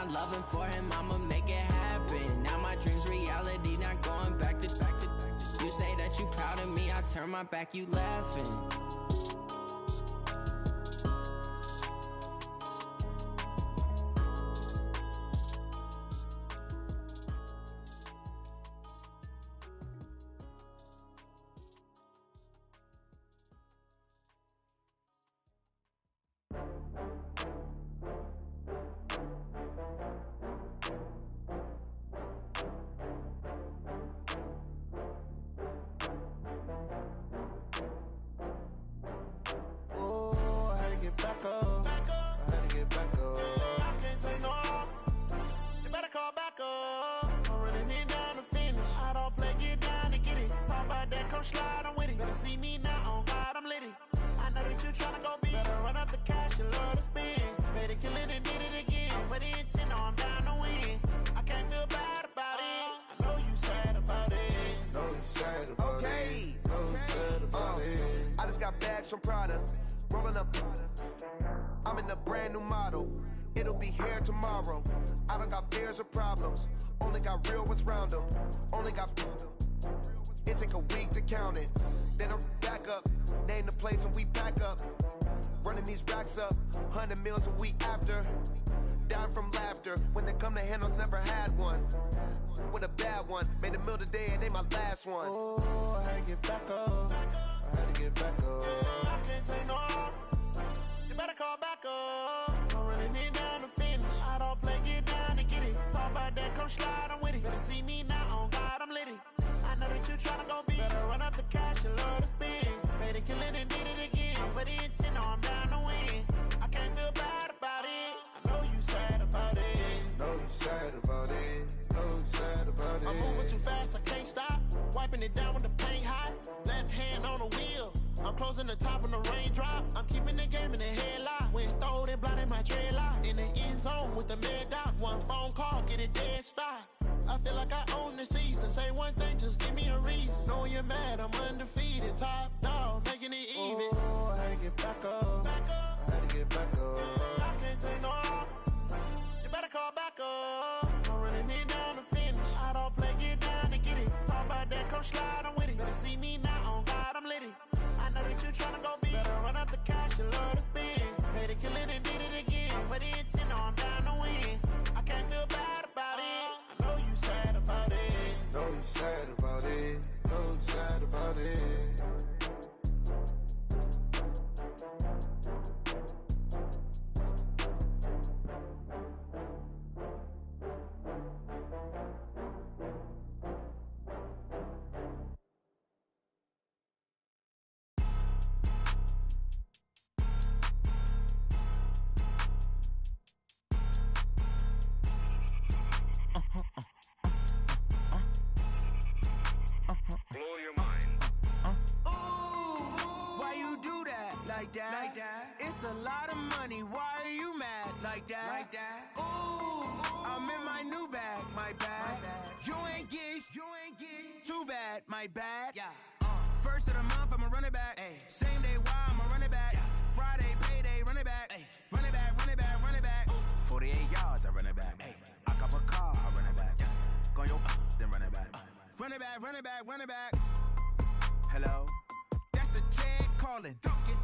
not loving for him, I'ma make it happen. Now my dream's reality, not going back to. You say that you proud of me, I turn my back, you laughing. From Prada, rolling up. I'm in a brand new model. It'll be here tomorrow. I don't got fears or problems. Only got real ones round them. Only got. It take a week to count it. Then I'm back up. Name the place and we pack up. Running these racks up. 100 meals a week after. Down from laughter. When they come to handles, never had one. With a bad one. Made a meal today and they my last one. Oh, I had to get back up. I had to get back up. I can't take no loss. You better call back up. I'm running it down to finish. I don't play, get down and get it. Talk about that, come slide, I'm with it. Better see me now, on God, I'm litty. I know that you tryna go big. Better run up the cash, you love to spend. Better kill it and did it again. But the intent, no, I'm down to win. I can't feel bad about it. I know you sad about it. Know you sad about it. Know you sad about it. I'm moving too fast, I can't stop. Wiping it down with the paint hot. Left hand on the wheel. I'm closing the top when the raindrop. I'm keeping the game in the headlock. When throw it blind in my dreadlock. In the end zone with the mad dot. One phone call, get it dead stop. I feel like I own the season. Say one thing, just give me a reason. Knowing you're mad, I'm undefeated. Top dog, making it even. Oh, I had to get back up. I had to get back up. I can't take no loss. You better call back up. I'm running it down to finish. I don't play, get down and get it. Talk about that, come slide, I'm with it. Better see me now, on God, I'm litty. I know that you tryna go big. Better run up the cash, you love to spend. Better kill it and did it again. But the intent, no, I'm down to win. I can't feel bad about it. I know you sad about it. Know you sad about it. Know you sad about it. It's a lot of money, why are you mad like that? Ooh, I'm in my new bag, my bad. You ain't get too bad, my bad. First of the month, I'ma run it back. Same day, why I'ma run it back. Friday, payday, run it back. Run it back, run it back, run it back. 48 yards, I run it back. I cop a car, I run it back. Go your then run it back. Run it back, run it back, run it back. Hello? That's the jag calling.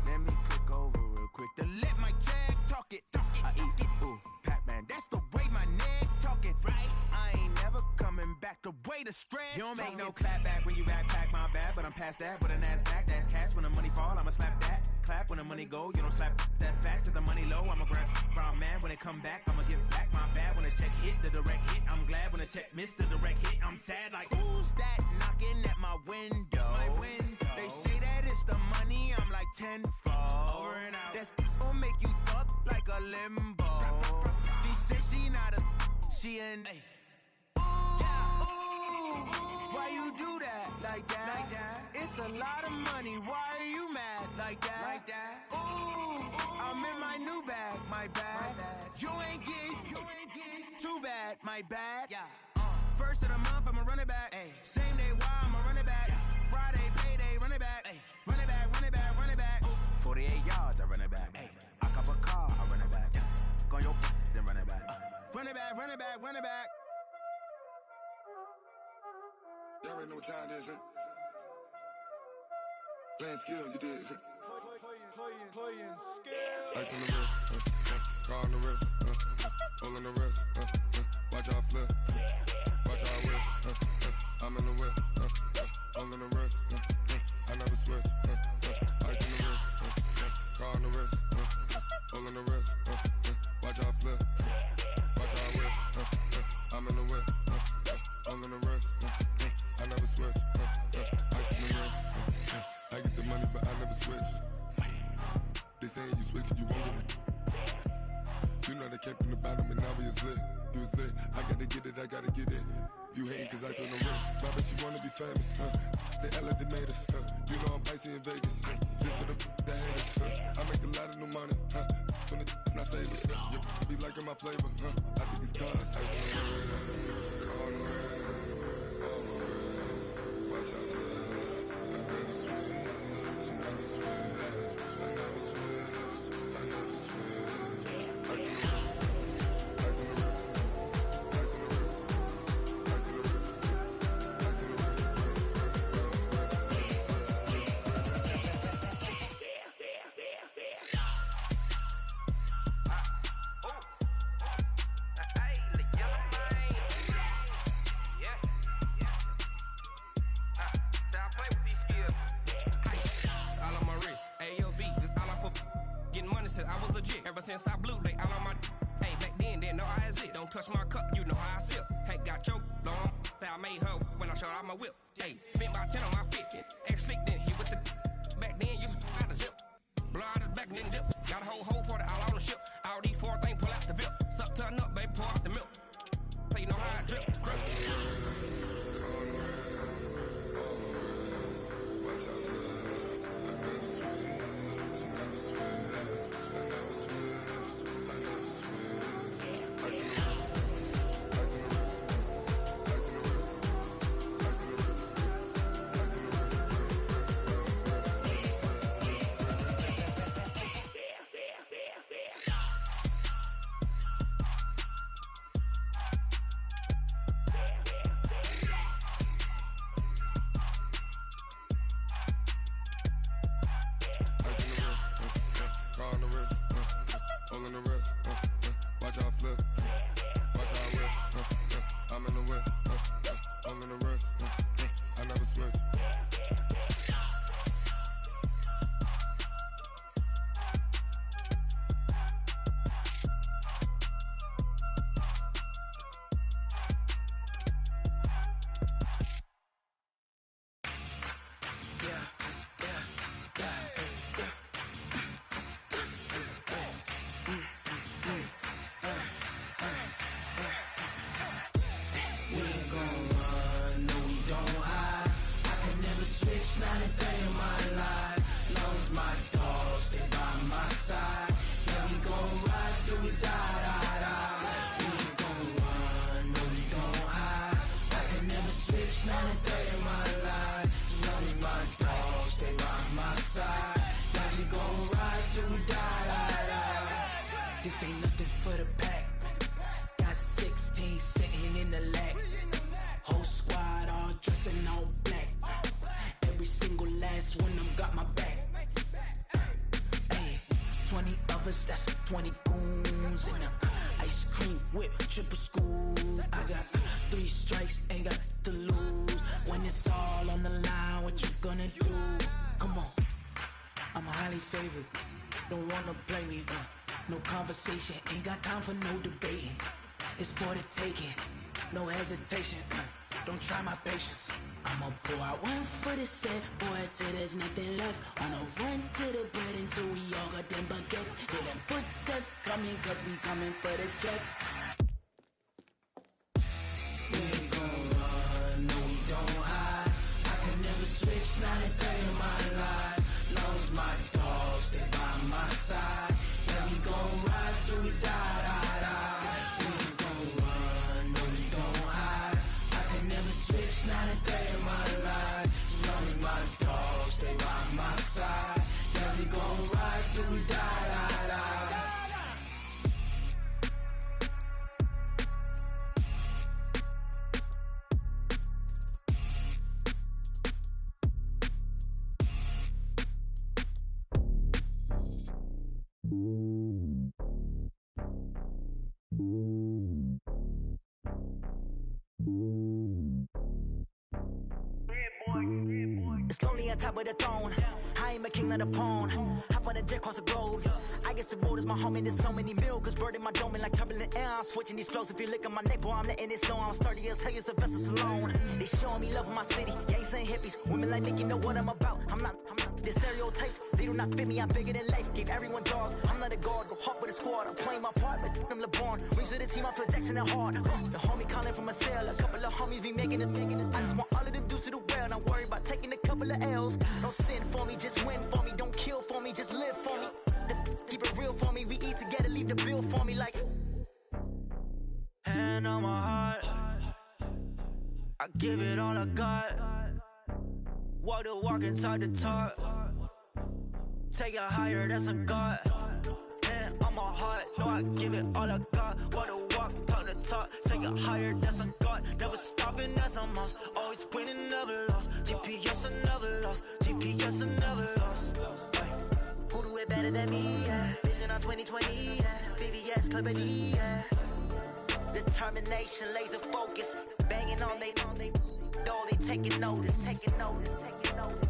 Let me click over real quick to let my jag talk it. I eat it, ooh, Pac-Man. That's the way my neck talking, right? I ain't never coming back the way the stress. You don't make no clap back when you backpack my bad, but I'm past that. With a NASDAQ, that's cash. When the money fall, I'ma slap that. Clap when the money go, you don't slap. That's facts. If the money low, I'ma grab brown man. When it come back, I'ma give back my bad. When the check hit, the direct hit. I'm glad when the check missed the direct hit. I'm sad like, who's that knocking at my window? My window. They say that it's the money, I'm like tenfold. Over and out. That's gon' make you up like a limbo. She said she not a, she an. Ooh, why you do that like that? It's a lot of money, why are you mad like that? Ooh, I'm in my new bag, my bad. You ain't get too bad, my bad. First of the month, I'ma run it back. Same day, why I'ma run it back. Friday, payday, run it back. Run it back, run it back, run it back. 48 yards, I run it back. I cop a car, I run it back. Go your then run it back. Run it back, run it back. Y'all already know what time it is, huh? Playing skills, you did. Playing skills. Ice on the wrist, car on the wrist, hole on the wrist, watch out flip, watch out whip, I'm in the whip, hole in the wrist, I never switch, ice on the wrist, car on the wrist, hole in the wrist, watch out flip, watch out whip, I'm in the whip, hole in the wrist, I never switch, ice on the wrist, I get the money but I never switch. They saying you switch and you won't get it. You know they came from the bottom and now we is lit. You was lit, I gotta get it, I gotta get it. You hating cause ice on the wrist. Why bet you wanna be famous, They LA they made us, You know I'm icy in Vegas, This for the that hate us, I make a lot of new money, When it's not savers, you be liking my flavor, I think it's cause ice on the wrist, on the wrist, on the wrist. Watch out, cuz I never switch, I never switch. I never switch, I never switch. Ice on the wrist, ice on the wrist, ice on the wrist, ice on the wrist, ice on the wrist, I was legit. Ever since I blew, they all on my hey, back then, didn't know I exist. Don't touch my cup, you know how I sip. Hey, got your long, say I made her when I showed out my whip. Hey, spent about 10 on my 50. Ex-slick, then hit with the back then, used to out the zip. Blow out his back, then dip. Got a whole party all on the ship. All these 4 things, pull out the VIP. Suck, turn up, baby, pour out the milk. So you know how I drip. Grip. This ain't nothing for the pack. Got 16 sitting in the lap. Whole squad all dressing all black. Every single last one of them got my back. Hey, 20 of us, that's 20 goons in the ice cream whip, triple school. I got 3 strikes, ain't got to lose. When it's all on the line, what you gonna do? Come on, I'm highly favored. Don't wanna play me, no conversation, ain't got time for no debating. It's for the taking, no hesitation, don't try my patience. I'ma pour out one for the set, boy, till there's nothing left. On a run to the bread until we all got them baguettes. Hear them footsteps coming, cause we coming for the check. We ain't gon' run, no we don't hide. I can never switch, not a day in my life. Long as my dogs, they by my side. Yeah, we gon' ride till we die, die, die. We ain't gon' run, no we don't hide. I can never switch, not a day in my life. As long as my dogs, stay by my side. Yeah, we gon' ride till we die, die, die. It's lonely on top of the throne. I ain't a king of the pawn. Hop on a jet across the globe. I guess the road is my home and there's so many milkers burning my dome like turbulent air. I'm switching these flows. If you look at my neck, boy, I'm letting it slow. I'm sturdy as hell as a vessel alone. They showing me love in my city. Gangsta hippies, women like Nick, you know what I'm about. I'm not. The stereotypes, they do not fit me. I'm bigger than life. Gave everyone jobs. I'm not a guard, go hard with a squad. I'm playing my part, but I'm LeBron. Rings of the team, I feel Jackson and hard. The homie calling from a cell. A couple of homies be making it. I just want all of them dudes to the well. Not worry about taking a couple of L's. Don't sin for me, just win for me. Don't kill for me, just live for me. Keep it real for me. We eat together, leave the bill for me like. Hand on my heart, I give it all I got. Walk the walk and talk the talk. Take it higher, that's a God. Hand on my heart, no, I give it all I got. Walk the walk, talk the talk. Take it higher, that's a God. Never stopping, that's a must. Always winning, never lost. GPS, I never lost. GPS, I never lost. Who do it better than me? Yeah. Vision on 2020. Yeah. VVS, Clarity. Yeah. Determination, laser focus. Banging on they door, they taking notice. Taking notice. Taking notice.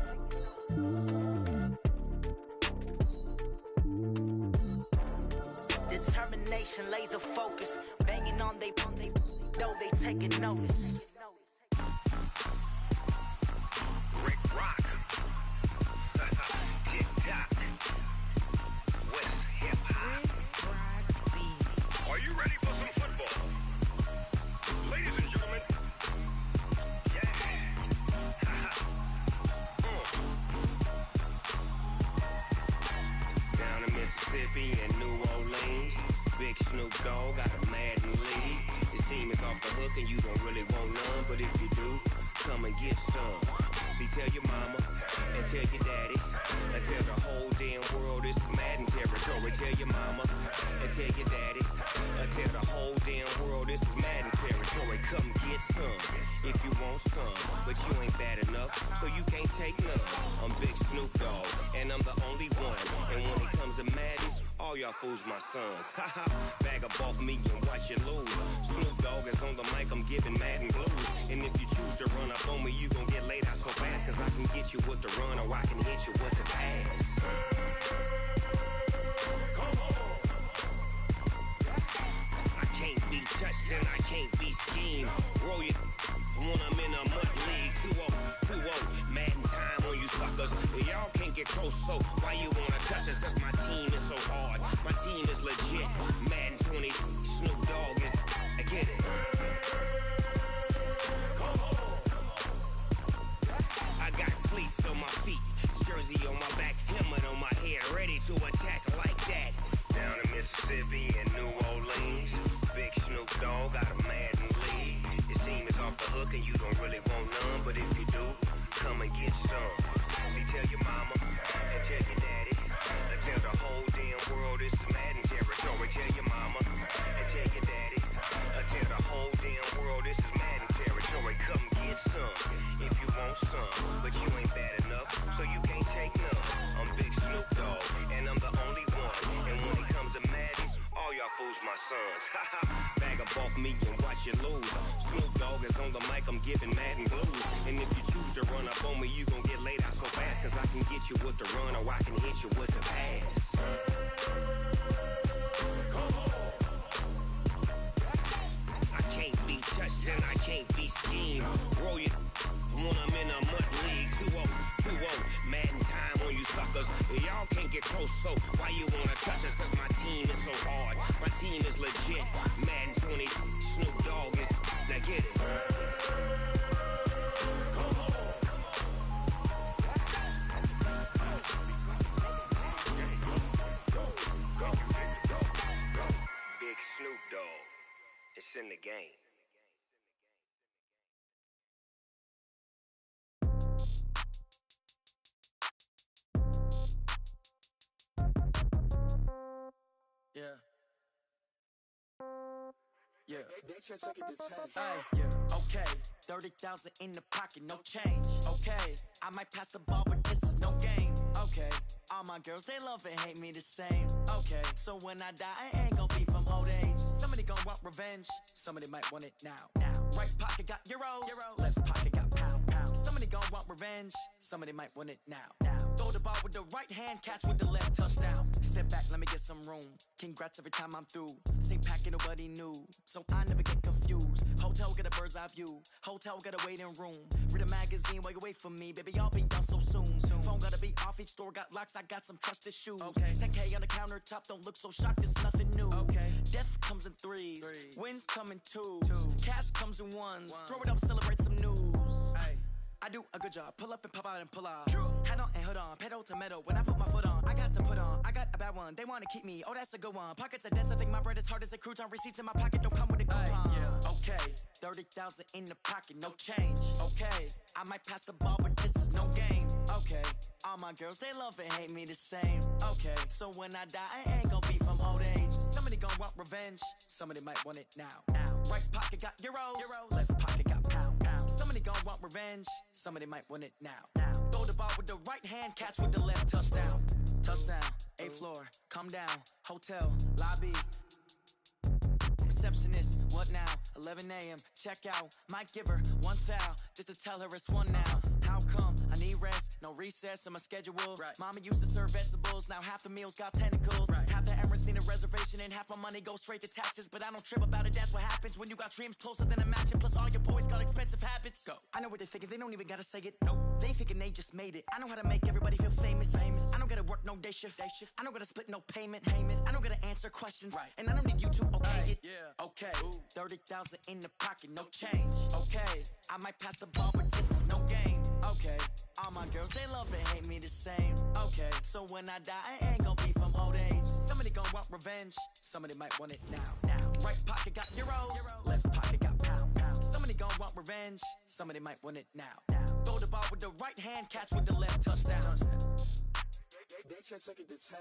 Determination, laser focus. Banging on they door, they taking notice. Rick Rock. TikTok. West Hip Hop. Are you ready for some football? Ladies and gentlemen. Yeah. Down in Mississippi and New Orleans, Big Snoop Dogg got a Madden lead. His team is off the hook and you don't really want none, but if you do, come and get some. See, tell your mama and tell your daddy and tell the whole damn world this is Madden territory. Tell your mama and tell your daddy and tell the whole damn world this is Madden territory. Come get some if you want some, but you ain't bad enough, so you can't take none. I'm Big Snoop Dogg and I'm the only one, and when it comes to Madden, all y'all fools my sons. Haha, bag up off me and watch you lose. Snoop Dogg is on the mic, I'm giving Madden blues. And if you choose to run up on me, you gon' get laid out so fast. Cause I can get you with the run or I can hit you with the pass. Come on. I can't be touched and I can't be schemed. Roll you when I'm in a mud league. 2-0, Madden time on you suckers. Y'all can't get close, so why you wanna touch us? Cause my team is so hard, my team is legit. Madden 20, Snoop Dogg is, I get it. Come on. I got cleats on my feet, jersey on my back, helmet on my head, ready to attack like that. Down in Mississippi and New Orleans, Big Snoop Dogg got a Madden lead. His team is off the hook and you don't really want none, but if you do, come and get some. See, tell your mama and tell your daddy and tell the whole damn world this is Madden territory. Tell your mama and tell your daddy and tell the whole damn world this is Madden territory. Come get some if you want some, but you ain't bad enough, so you can't take none. I'm Big Snoop Dogg and I'm the only one, and when it comes to Madden, all y'all fools my sons. Bag up off me and watch you lose. Snoop Dogg is on the mic, I'm giving Madden blues. And if you choose to run up on me, you gon' get laid out so fast. Cause I can get you with the run or I can hit you with the pass. Come on. I can't be touched and I can't be schemed. Roll you when I'm in a mud league. 2-0, Madden time on you suckers. Y'all can't get close, so why you wanna touch us? Cause my team is so hard, my team is legit. Madden 20, Snoop Dogg is, now get it. Come on. Big Snoop Dogg, it's in the game. Yeah. Yeah. Hey, yeah. Okay. 30,000 in the pocket, no change. Okay. I might pass the ball, but this is no game. Okay. I'm my girls, they love and hate me the same. Okay, so when I die, I ain't gon' be from old age. Somebody gon' want revenge, somebody might want it now. Right pocket got euros, left pocket got pound. Somebody gon' want revenge, somebody might want it now. Throw the ball with the right hand, catch with the left, touchdown. Step back, let me get some room. Congrats every time I'm through. Same packet, nobody knew, so I never get confused. Hotel get a bird's eye view, hotel get a waiting room. Read a magazine while you wait for me, baby, I'll be done so soon. Phone gotta be off, each store got locks, I got some trusted shoes. 10K on the countertop, don't look so shocked, it's nothing new. Death comes in threes, wins come in twos, cash comes in ones. Throw it up, celebrate some news. I do a good job, pull up and pop out and pull out. Head on and hood on, pedal to metal. When I put my foot on, I got to put on. I got a bad one, they wanna keep me, oh that's a good one. Pockets are dense, I think my bread is hard as a crouton. Receipts in my pocket don't come with a coupon. Okay, 30,000 in the pocket, no change. Okay, I might pass the ball, but this is no game. Okay, all my girls, they love and hate me the same. Okay, so when I die, I ain't gon' be from old age. Somebody gon' want revenge, somebody might want it now. Right pocket got euros, left pocket got pound. Somebody gon' want revenge, somebody might want it now. Throw the ball with the right hand, catch with the left, touchdown. Touchdown, 8th floor, come down, hotel, lobby. Receptionist, what now? 11 a.m., check out. Might give her one foul, just to tell her it's one now. How come? I need rest, no recess in my schedule. Mama used to serve vegetables, now half the meals got tentacles. Half the errands need a reservation and half my money goes straight to taxes. But I don't trip about it, that's what happens when you got dreams closer than a mansion. Plus all your boys got expensive habits. Go. I know what they're thinking, they don't even gotta say it. Nope. They thinking they just made it. I know how to make everybody feel famous. I don't gotta work no day shift. I don't gotta split no payment. I don't gotta answer questions. And I don't need you to okay it. Okay, 30,000 in the pocket, no change. Okay, I might pass the ball, but this is no game. Okay, all my girls, they love and hate me the same. Okay, so when I die, I ain't gon' be from old age. Somebody gon' want revenge, somebody might want it now. Right pocket got euros, left pocket got pound. Somebody gon' want revenge, somebody might want it now. Throw the ball with the right hand, catch with the left, touchdown. They check second to 10.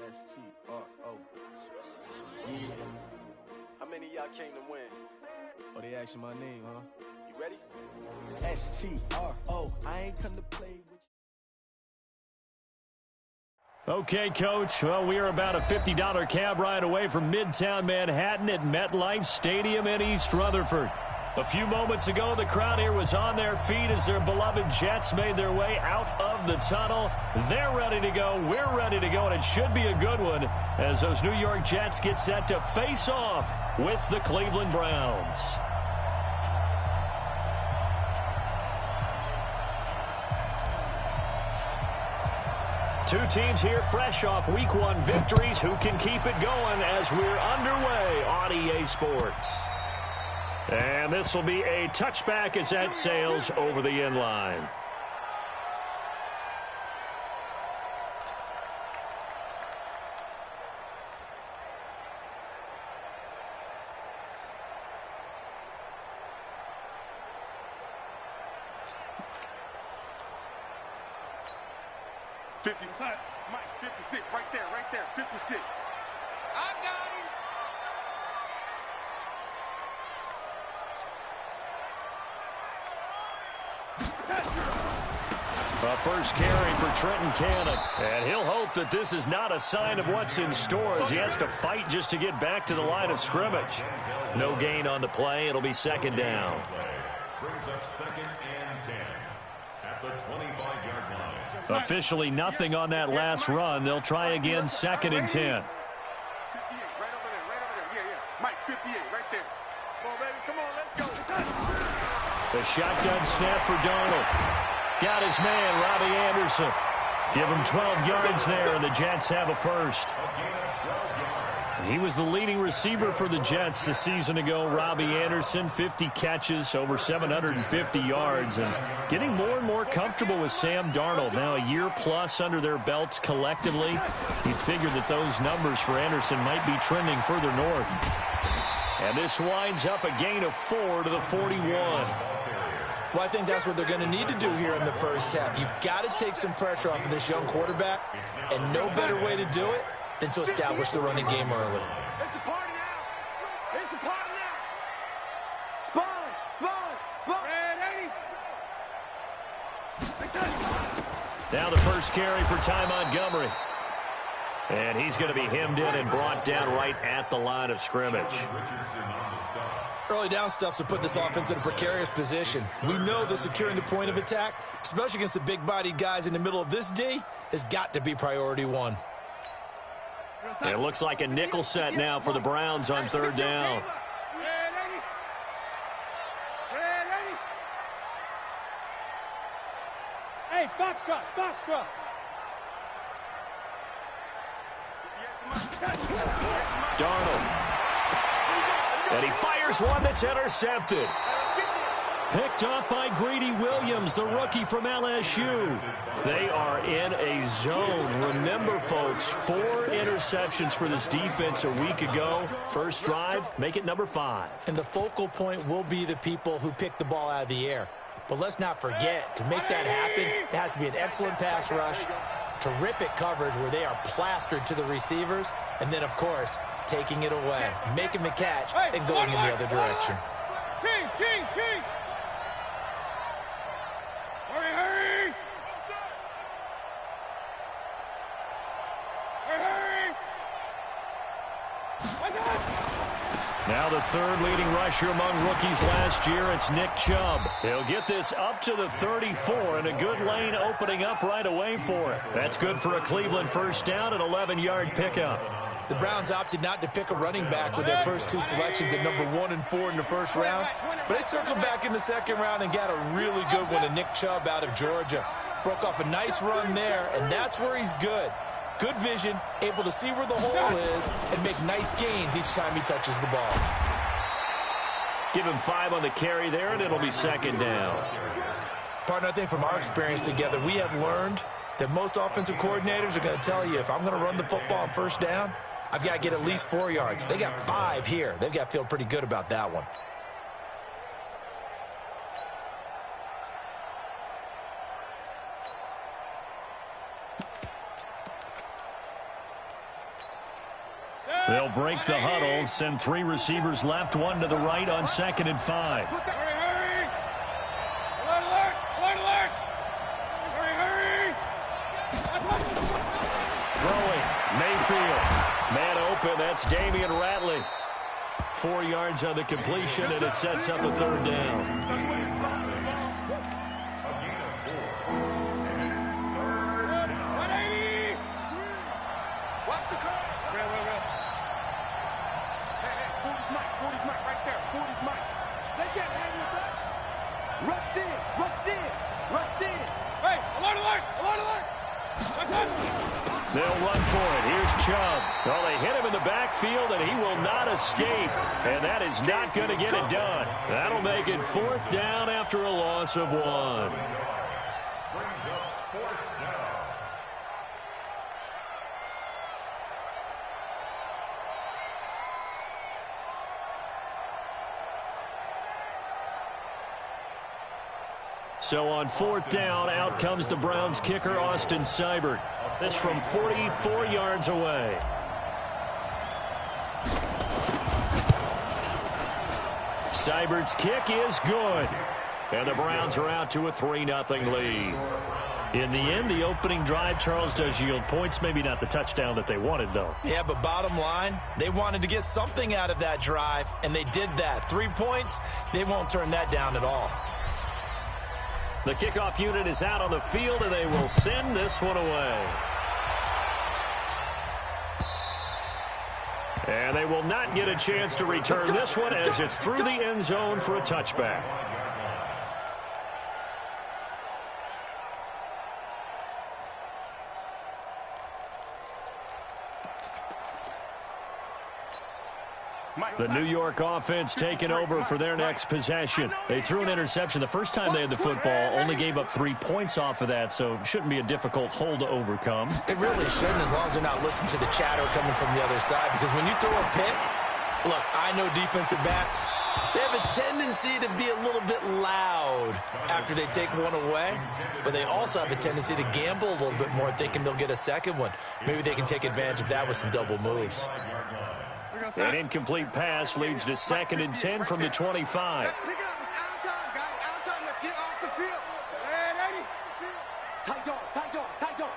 S-T-R-O. Yeah. How many of y'all came to win? Oh, they asking my name, huh? You ready? S-T-R-O. I ain't come to play with you. Okay, Coach. Well, we are about a $50 cab ride away from Midtown Manhattan at MetLife Stadium in East Rutherford. A few moments ago, the crowd here was on their feet as their beloved Jets made their way out of the tunnel. They're ready to go. We're ready to go, and it should be a good one as those New York Jets get set to face off with the Cleveland Browns. Two teams here fresh off Week 1 victories. Who can keep it going as we're underway on EA Sports? And this will be a touchback as that sails over the end line. Mike, 56, right there, 56. I got him. A first carry for Trenton Cannon. And he'll hope that this is not a sign of what's in store as he has to fight just to get back to the line of scrimmage. No gain on the play. It'll be second down. Brings up 2nd and 10 at the 25-yard line. Officially nothing on that last run. They'll try again 2nd and 10. 58, right over there. Yeah. Mike, 58, right there. Come on, baby, come on, let's go. The shotgun snap for Darnold. Got his man, Robbie Anderson. Give him 12 yards there, and the Jets have a first. He was the leading receiver for the Jets the season ago. Robbie Anderson, 50 catches, over 750 yards, and getting more and more comfortable with Sam Darnold. Now a year plus under their belts collectively. You'd figure that those numbers for Anderson might be trending further north. And this winds up a gain of 4 to the 41. Well, I think that's what they're going to need to do here in the first half. You've got to take some pressure off of this young quarterback, and no better way to do it than to establish the running game early. It's a party now. It's a party now. Sponge, sponge, sponge. Now the first carry for Ty Montgomery. And he's going to be hemmed in and brought down right at the line of scrimmage. Early down stuff to put this offense in a precarious position. We know that securing the point of attack, especially against the big-bodied guys in the middle of this D, has got to be priority one. It looks like a nickel set now for the Browns on third down. Hey, Foxtrot, Foxtrot. Darnold. And he fires one that's intercepted. Picked up by Greedy Williams, the rookie from LSU. They are in a zone. Remember, folks, 4 interceptions for this defense a week ago. First drive, make it number 5. And the focal point will be the people who pick the ball out of the air. But let's not forget, to make that happen, it has to be an excellent pass rush, terrific coverage where they are plastered to the receivers, and then, of course, taking it away, making the catch, and going in the other direction. King. Hurry. Now the third leading rusher among rookies last year, it's Nick Chubb. He'll get this up to the 34, and a good lane opening up right away for it. That's good for a Cleveland first down, an 11-yard pickup. The Browns opted not to pick a running back with their first 2 selections at number 1 and 4 in the first round, but they circled back in the second round and got a really good one to Nick Chubb out of Georgia. Broke off a nice run there, and that's where he's good. Good vision, able to see where the hole is, and make nice gains each time he touches the ball. Give him 5 on the carry there, and it'll be second down. Partner, I think from our experience together, we have learned that most offensive coordinators are going to tell you, if I'm going to run the football on first down, I've got to get at least 4 yards. They got 5 here. They've got to feel pretty good about that one. They'll break the huddle, send 3 receivers left, 1 to the right on 2nd and 5. Hurry. Alert. Hurry. Throwing, Mayfield. Man open, that's Damian Ratley. 4 yards on the completion, and it sets up a third down. They'll run for it. Here's Chubb. Well, they hit him in the backfield, and he will not escape. And that is not going to get it done. That'll make it 4th down after a loss of 1. Brings up 4th down. So on 4th down, out comes the Browns kicker, Austin Seibert. This from 44 yards away. Seibert's kick is good. And the Browns are out to a 3-0 lead. In the end, the opening drive, Charles, does yield points. Maybe not the touchdown that they wanted, though. Yeah, but bottom line, they wanted to get something out of that drive, and they did that. 3 points, they won't turn that down at all. The kickoff unit is out on the field, and they will send this one away. And they will not get a chance to return this one as it's through the end zone for a touchback. The New York offense taking over for their next possession. They threw an interception the first time they had the football, only gave up 3 points off of that, so it shouldn't be a difficult hole to overcome. It really shouldn't, as long as they're not listening to the chatter coming from the other side, because when you throw a pick, Look, I know defensive backs, they have a tendency to be a little bit loud after they take one away, but they also have a tendency to gamble a little bit more, thinking they'll get a second one. Maybe they can take advantage of that with some double moves. An incomplete pass leads to 2nd and 10 from the 25. Let's pick it up. It's out of time, guys. Out of time. Let's get off the field. Ready? Tight dog, tight dog, tight dog.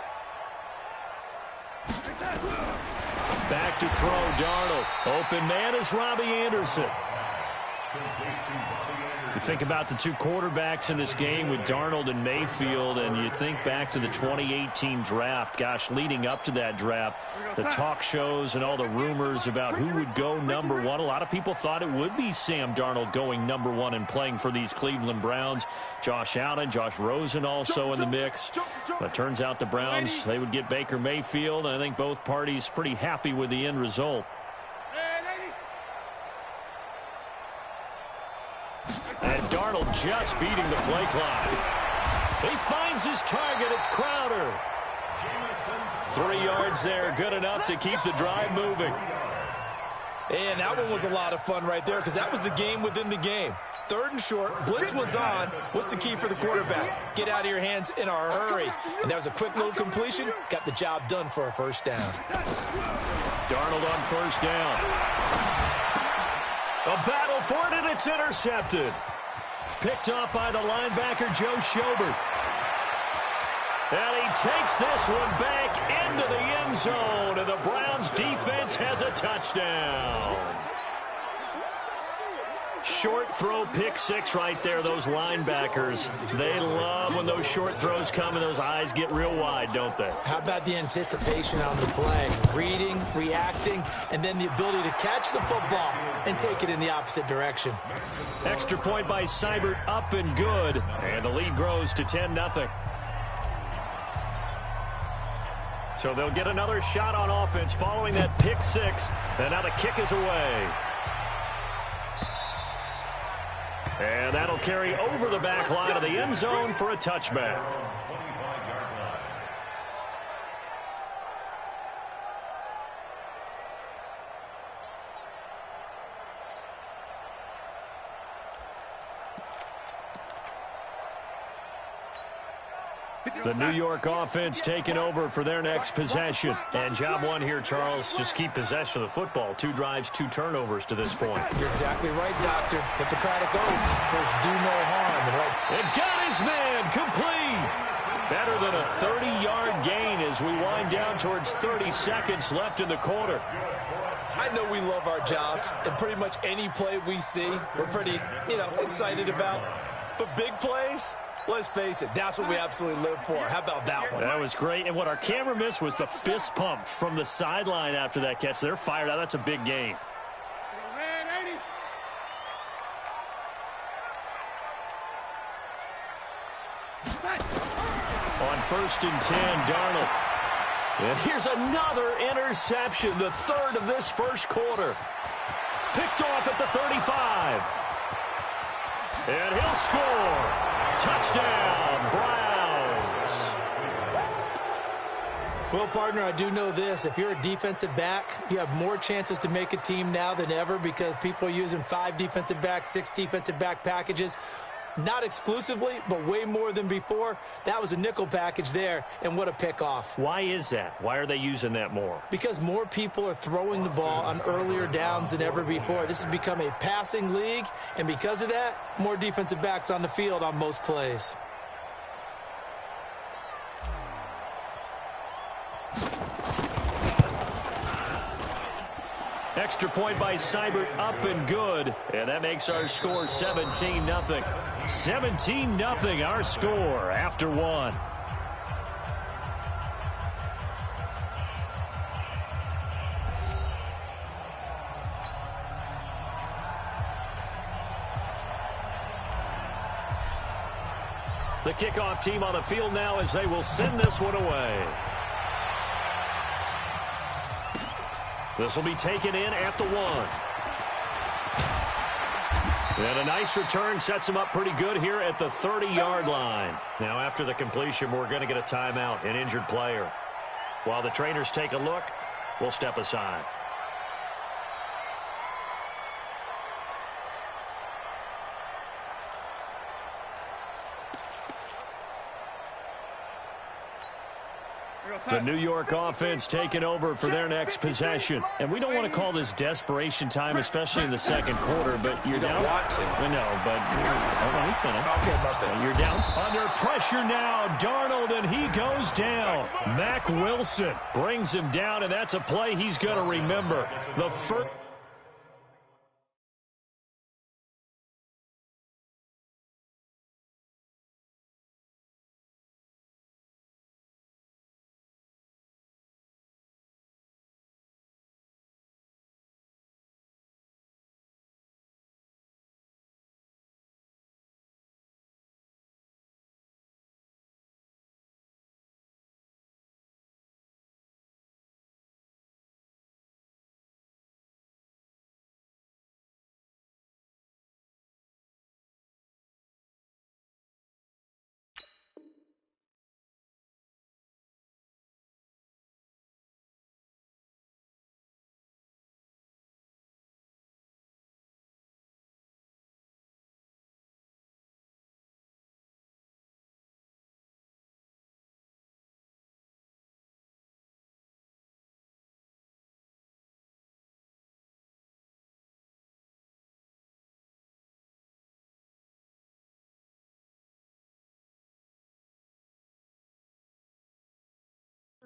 Back to throw, Darnold. Open man is Robbie Anderson. You think about the two quarterbacks in this game with Darnold and Mayfield, and you think back to the 2018 draft. Gosh, leading up to that draft, the talk shows and all the rumors about who would go number one. A lot of people thought it would be Sam Darnold going number one and playing for these Cleveland Browns. Josh Allen, Josh Rosen also in the mix. But it turns out the Browns, they would get Baker Mayfield, and I think both parties pretty happy with the end result. And Darnold just beating the play clock. He finds his target. It's Crowder. 3 yards there, good enough to keep the drive moving. And that one was a lot of fun right there because that was the game within the game. 3rd and short, blitz was on. What's the key for the quarterback? Get out of your hands in a hurry. And that was a quick little completion. Got the job done for a first down. Darnold on first down. A battle for it, and it's intercepted. Picked off by the linebacker, Joe Schobert. And he takes this one back into the end zone, and the Browns defense has a touchdown. Short throw, pick six right there. Those linebackers, they love when those short throws come and those eyes get real wide, don't they? How about the anticipation on the play? Reading, reacting, and then the ability to catch the football and take it in the opposite direction. Extra point by Seibert, up and good. And the lead grows to 10-0. So they'll get another shot on offense following that pick six. And now the kick is away. And that'll carry over the back line of the end zone for a touchback. The New York offense taking over for their next possession. And job one here, Charles, just keep possession of the football. 2 drives, 2 turnovers to this point. You're exactly right, Doctor. Hippocratic oath. First, do no harm. And got his man complete. Better than a 30-yard gain as we wind down towards 30 seconds left in the quarter. I know we love our jobs, and pretty much any play we see, we're pretty, excited about. But big plays, let's face it, that's what we absolutely live for. How about that one? That was great. And what our camera missed was the fist pump from the sideline after that catch. They're fired out. That's a big gain. On 1st and 10, Darnold. And here's another interception, the 3rd of this first quarter. Picked off at the 35. And he'll score. Touchdown, Browns. Well, partner, I do know this. If you're a defensive back, you have more chances to make a team now than ever because people are using 5 defensive backs, 6 defensive back packages. Not exclusively, but way more than before. That was a nickel package there, and what a pickoff. Why is that? Why are they using that more? Because more people are throwing the ball on earlier downs than ever before. This has become a passing league, and because of that, more defensive backs on the field on most plays. Extra point by Seibert, up and good. And that makes our score 17-0. 17-0, our score after 1. The kickoff team on the field now as they will send this one away. This will be taken in at the 1. And a nice return sets him up pretty good here at the 30-yard line. Now, after the completion, we're going to get a timeout, an injured player. While the trainers take a look, we'll step aside. The New York offense taking over for their next possession. And we don't want to call this desperation time, especially in the second quarter, but you're down. Want to. I know, but let me finish. Okay, my bad. You're down. Under pressure now, Darnold, and he goes down. Mack Wilson brings him down, and that's a play he's going to remember. The first.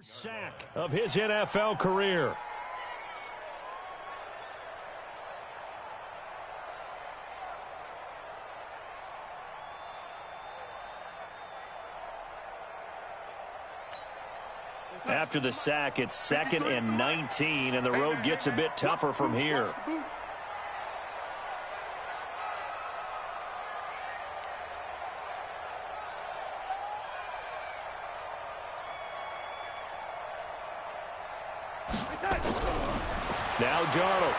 Sack of his NFL career. After the sack, it's 2nd and 19, and the road gets a bit tougher from here. Now Darnold.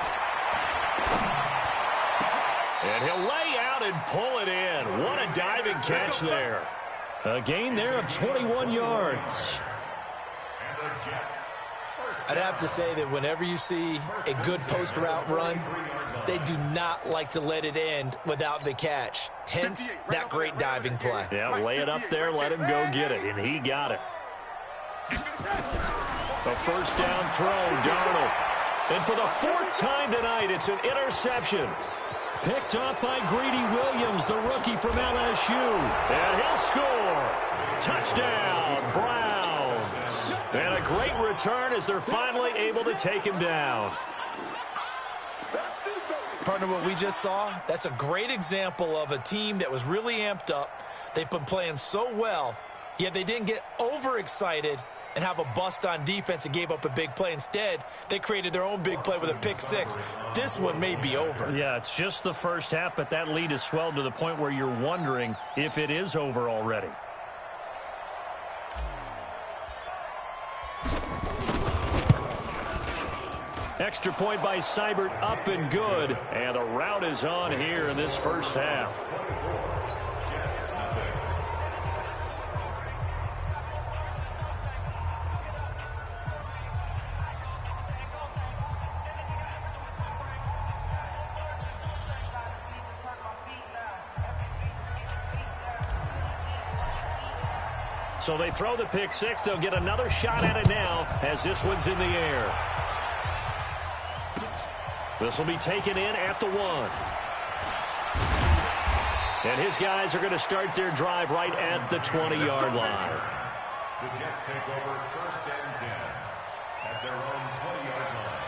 And he'll lay out and pull it in. What a diving catch there. A gain there of 21 yards. I'd have to say that whenever you see a good post route run, they do not like to let it end without the catch. Hence, that great diving play. Yeah, lay it up there, let him go get it, and he got it. A first down throw, Darnold. And for the 4th time tonight, it's an interception. Picked up by Greedy Williams, the rookie from LSU. And he'll score. Touchdown, Browns. And a great return as they're finally able to take him down. Partner, what we just saw, that's a great example of a team that was really amped up. They've been playing so well, yet they didn't get overexcited and have a bust on defense and gave up a big play. Instead, they created their own big play with a pick six. This one may be over. Yeah, it's just the first half, but that lead has swelled to the point where you're wondering if it is over already. Extra point by Seibert, up and good. And the route is on here in this first half. So they throw the pick six. They'll get another shot at it now as this one's in the air. This will be taken in at the 1. And his guys are going to start their drive right at the 20-yard line. The Jets take over 1st and 10 at their own 20-yard line.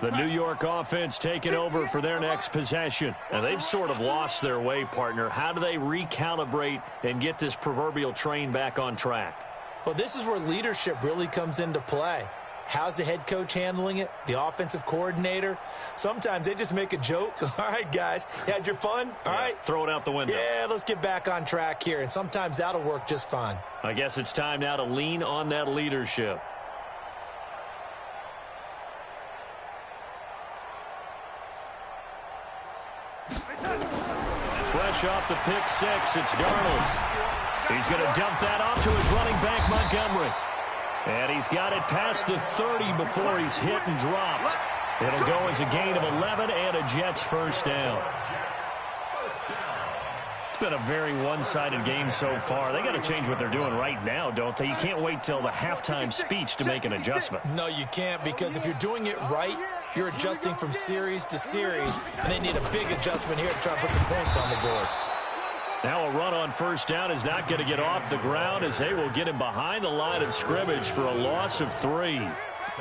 The New York offense taking over for their next possession. And they've sort of lost their way, partner. How do they recalibrate and get this proverbial train back on track? Well, this is where leadership really comes into play. How's the head coach handling it? The offensive coordinator? Sometimes they just make a joke. All right, guys, you had your fun? All right. Throw it out the window. Yeah, let's get back on track here. And sometimes that'll work just fine. I guess it's time now to lean on that leadership. Fresh off the pick six, it's Darnold. He's going to dump that off to his running back, Montgomery. And he's got it past the 30 before he's hit and dropped. It'll go as a gain of 11 and a Jets first down. It's been a very one-sided game so far. They got to change what they're doing right now, don't they? You can't wait till the halftime speech to make an adjustment. No, you can't, because if you're doing it right, you're adjusting from series to series, and they need a big adjustment here to try and put some points on the board. Now a run on first down is not going to get off the ground, as they will get him behind the line of scrimmage for a loss of 3.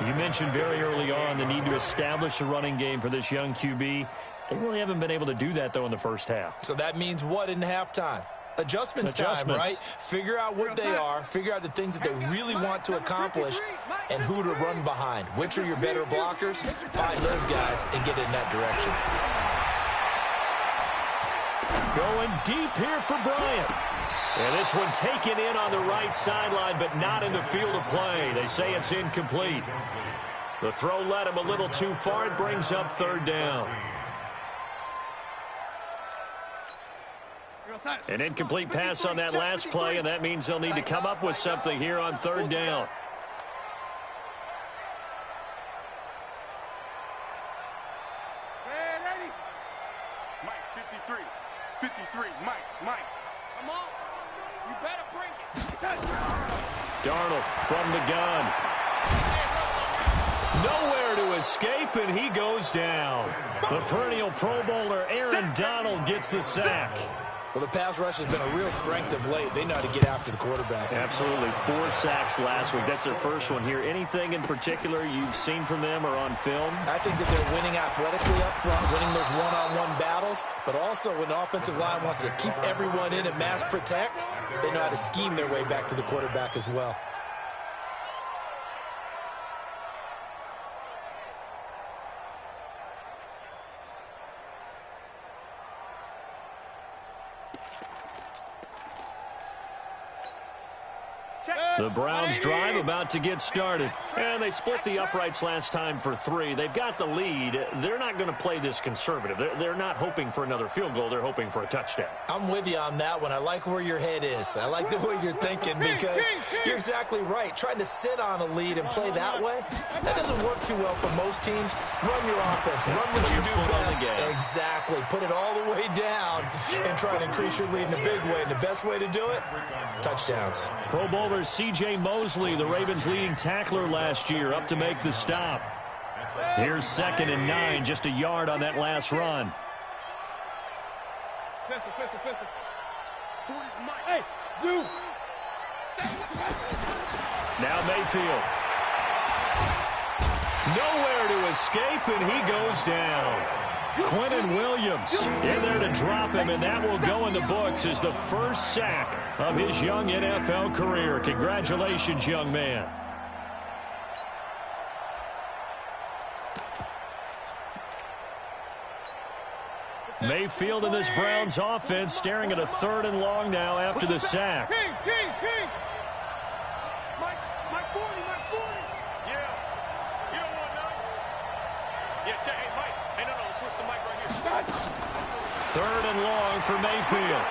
You mentioned very early on the need to establish a running game for this young QB. They really haven't been able to do that, though, in the first half. So that means what in halftime? Adjustments time, right? Figure out what they are, figure out the things that they really want to accomplish, and who to run behind. Which are your better blockers? Find those guys and get in that direction. Going deep here for Bryant. And this one taken in on the right sideline, but not in the field of play. They say it's incomplete. The throw led him a little too far. It brings up third down. An incomplete pass on that last play, and that means they'll need to come up with something here on third down. Mike, 53, Mike. Come on. You better bring it. Darnold from the gun. Nowhere to escape, and he goes down. The perennial Pro Bowler Aaron Donald gets the sack. Well, the pass rush has been a real strength of late. They know how to get after the quarterback. Absolutely. 4 sacks last week. That's their first one here. Anything in particular you've seen from them or on film? I think that they're winning athletically up front, winning those one-on-one battles, but also when the offensive line wants to keep everyone in and mass protect, they know how to scheme their way back to the quarterback as well. The Browns drive about to get started. And they split the uprights last time for 3. They've got the lead. They're not going to play this conservative. They're not hoping for another field goal. They're hoping for a touchdown. I'm with you on that one. I like where your head is. I like the way you're thinking, because you're exactly right. Trying to sit on a lead and play that way, that doesn't work too well for most teams. Run your offense. Run what you do best. Exactly. Put it all the way down and try to increase your lead in a big way. And the best way to do it, touchdowns. Pro Bowler C.J. Mosley, the Ravens' leading tackler last year, up to make the stop. Here's 2nd and 9, just a yard on that last run. Hey, Zoo. Now Mayfield. Nowhere to escape, and he goes down. Quentin Williams in there to drop him, and that will go in the books as the first sack of his young NFL career. Congratulations, young man. Mayfield and this Browns offense staring at a 3rd and long now after the sack. King. Mike 40. Yeah. You don't want none? Yeah, check. Hey, Mike. Hey, no, switch the mic right here. 3rd and long for Mayfield.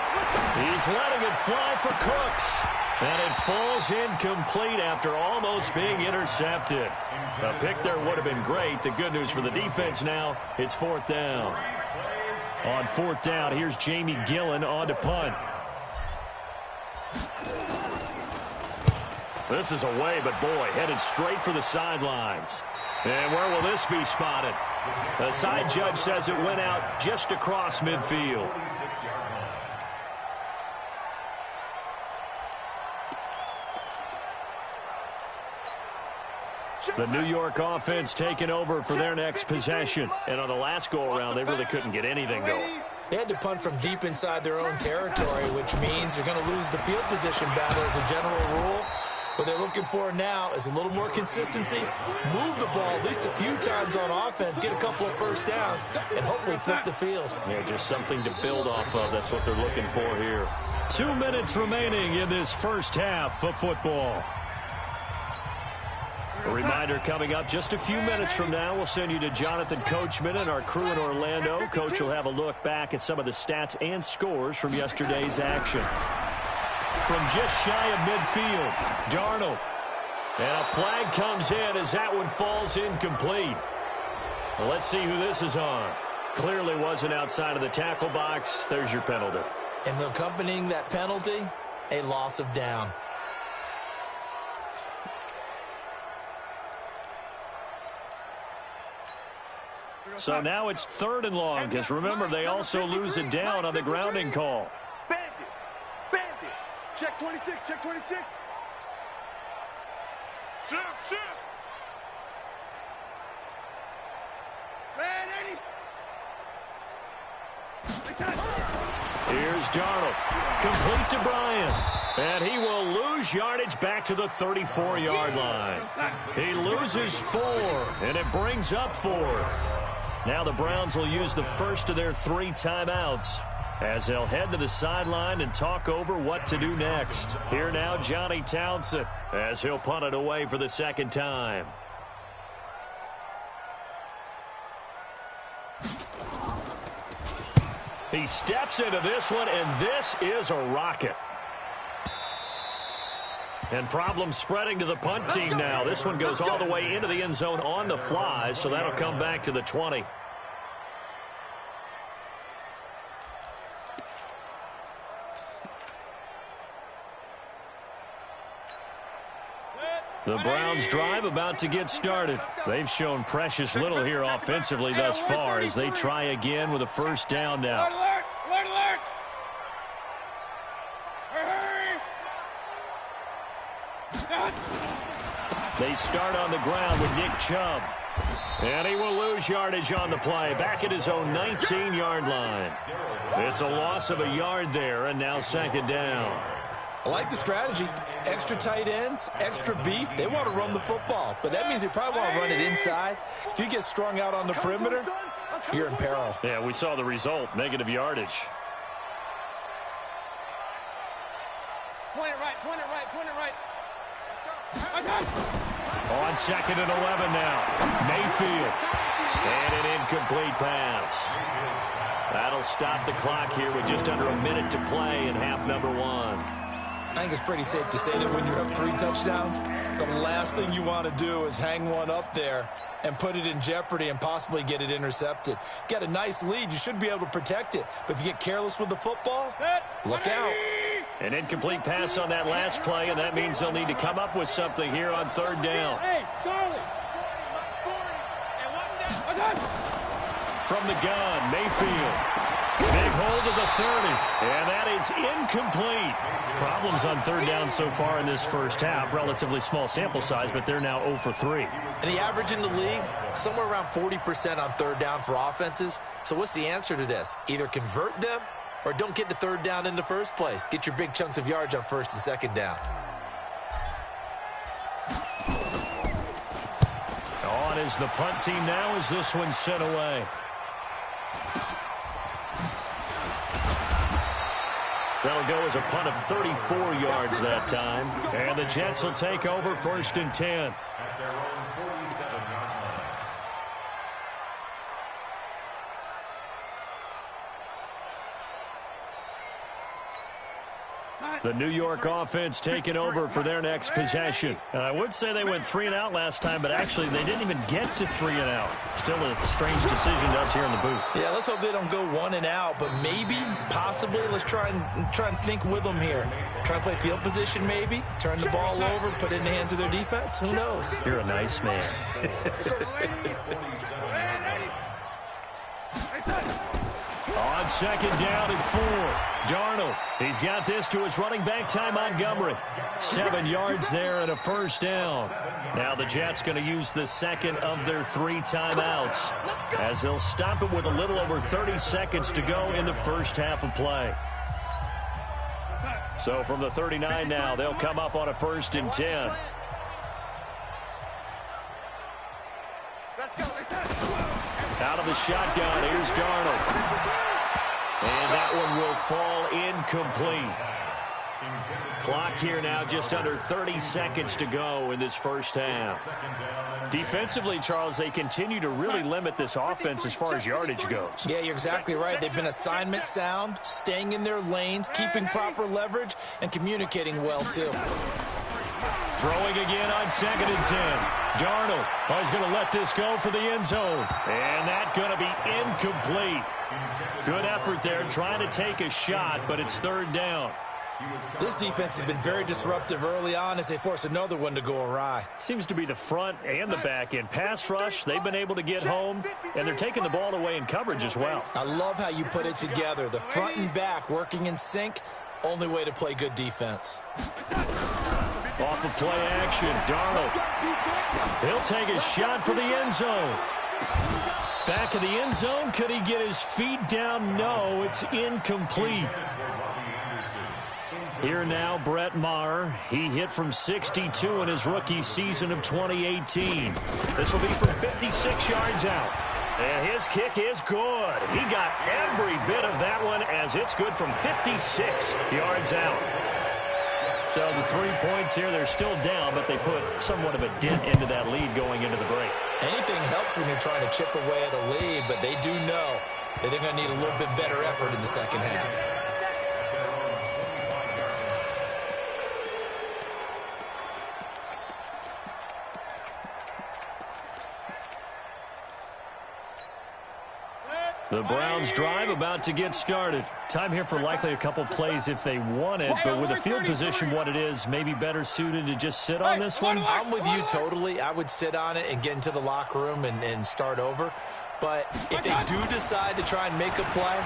He's letting it fly for Cooks. And it falls incomplete after almost being intercepted. A pick there would have been great. The good news for the defense now, it's 4th down. On 4th down, here's Jamie Gillen on to punt. This is away, but boy, headed straight for the sidelines. And where will this be spotted? The side judge says it went out just across midfield. The New York offense taking over for their next possession. And on the last go-around, they really couldn't get anything going. They had to punt from deep inside their own territory, which means you're going to lose the field position battle as a general rule. What they're looking for now is a little more consistency, move the ball at least a few times on offense, get a couple of first downs, and hopefully flip the field. Yeah, just something to build off of. That's what they're looking for here. 2 minutes remaining in this first half of football. A reminder coming up just a few minutes from now, we'll send you to Jonathan Coachman and our crew in Orlando. Coach will have a look back at some of the stats and scores from yesterday's action. From just shy of midfield, Darnold. And a flag comes in as that one falls incomplete. Well, let's see who this is on. Clearly wasn't outside of the tackle box. There's your penalty. And accompanying that penalty, a loss of down. So now it's 3rd and long, because remember, they also lose a down on the grounding call. Bandit. Check 26, check 26. Shift. Man, Eddie. Here's Darnold. Complete to Bryant. And he will lose yardage back to the 34-yard line. He loses 4, and it brings up 4th. Now the Browns will use the first of their 3 timeouts as they'll head to the sideline and talk over what to do next. Here now, Johnny Townsend, as he'll punt it away for the 2nd time. He steps into this one, and this is a rocket. And problems spreading to the punt team now. This one goes all the way into the end zone on the fly, so that'll come back to the 20. The Browns drive about to get started. They've shown precious little here offensively thus far as they try again with a 1st down now. Alert! They start on the ground with Nick Chubb. And he will lose yardage on the play, back at his own 19-yard line. It's a loss of a yard there, and now 2nd down. I like the strategy. Extra tight ends, extra beef. They want to run the football, but that means they probably want to run it inside. If you get strung out on the perimeter, you're in peril. Yeah, we saw the result, negative yardage. Point it right. On 2nd and 11 now. Mayfield. And an incomplete pass. That'll stop the clock here with just under a minute to play in half number 1. I think it's pretty safe to say that when you're up 3 touchdowns, the last thing you want to do is hang one up there and put it in jeopardy and possibly get it intercepted. Get a nice lead, you should be able to protect it. But if you get careless with the football, look out. An incomplete pass on that last play, and that means they'll need to come up with something here on 3rd down. Hey, Charlie. From the gun, Mayfield. Big hold of the 30, and that is incomplete. Problems on 3rd down so far in this first half. Relatively small sample size, but they're now 0 for 3. And the average in the league, somewhere around 40% on 3rd down for offenses. So what's the answer to this? Either convert them or don't get to 3rd down in the first place. Get your big chunks of yards on 1st and 2nd down. On is the punt team now as this one's sent away. That'll go as a punt of 34 yards that time. And the Jets will take over 1st and 10. At their own 47-yard line. The New York offense taking over for their next possession. And I would say they went 3 and out last time, but actually they didn't even get to 3 and out. Still a strange decision to us here in the booth. Yeah, let's hope they don't go 1 and out, but maybe, possibly, let's try and think with them here. Try and play field position maybe, turn the ball over, put it in the hands of their defense. Who knows? You're a nice man. On 2nd down and 4. Darnold. He's got this to his running back, Ty Montgomery. 7 yards there and a 1st down. Now the Jets going to use the 2nd of their 3 timeouts as they'll stop it with a little over 30 seconds to go in the first half of play. So from the 39 now, they'll come up on a 1st and 10. Out of the shotgun, here's Darnold. And that one will fall incomplete. Clock here now, just under 30 seconds to go in this first half. Defensively, Charles, they continue to really limit this offense as far as yardage goes. Yeah, you're exactly right. They've been assignment sound, staying in their lanes, keeping proper leverage, and communicating well, too. Throwing again on 2nd and 10. Darnold is going to let this go for the end zone. And that's going to be incomplete. Good effort there trying to take a shot, but it's 3rd down. This defense has been very disruptive early on as they force another one to go awry. Seems to be the front and the back end. Pass rush, they've been able to get home, and they're taking the ball away in coverage as well. I love how you put it together. The front and back working in sync, only way to play good defense. Off of play action, Darnold. He'll take a shot for the end zone. Back of the end zone, could he get his feet down? No, it's incomplete. Here now, Brett Maher. He hit from 62 in his rookie season of 2018. This will be from 56 yards out. And his kick is good. He got every bit of that one as it's good from 56 yards out. So the 3 points here, they're still down, but they put somewhat of a dent into that lead going into the break. Anything helps when you're trying to chip away at a lead, but they do know that they're going to need a little bit better effort in the second half. The Browns drive about to get started. Time here for likely a couple plays if they want it, but with the field position what it is, maybe better suited to just sit on this one? I'm with you totally. I would sit on it and get into the locker room and start over. But if they do decide to try and make a play,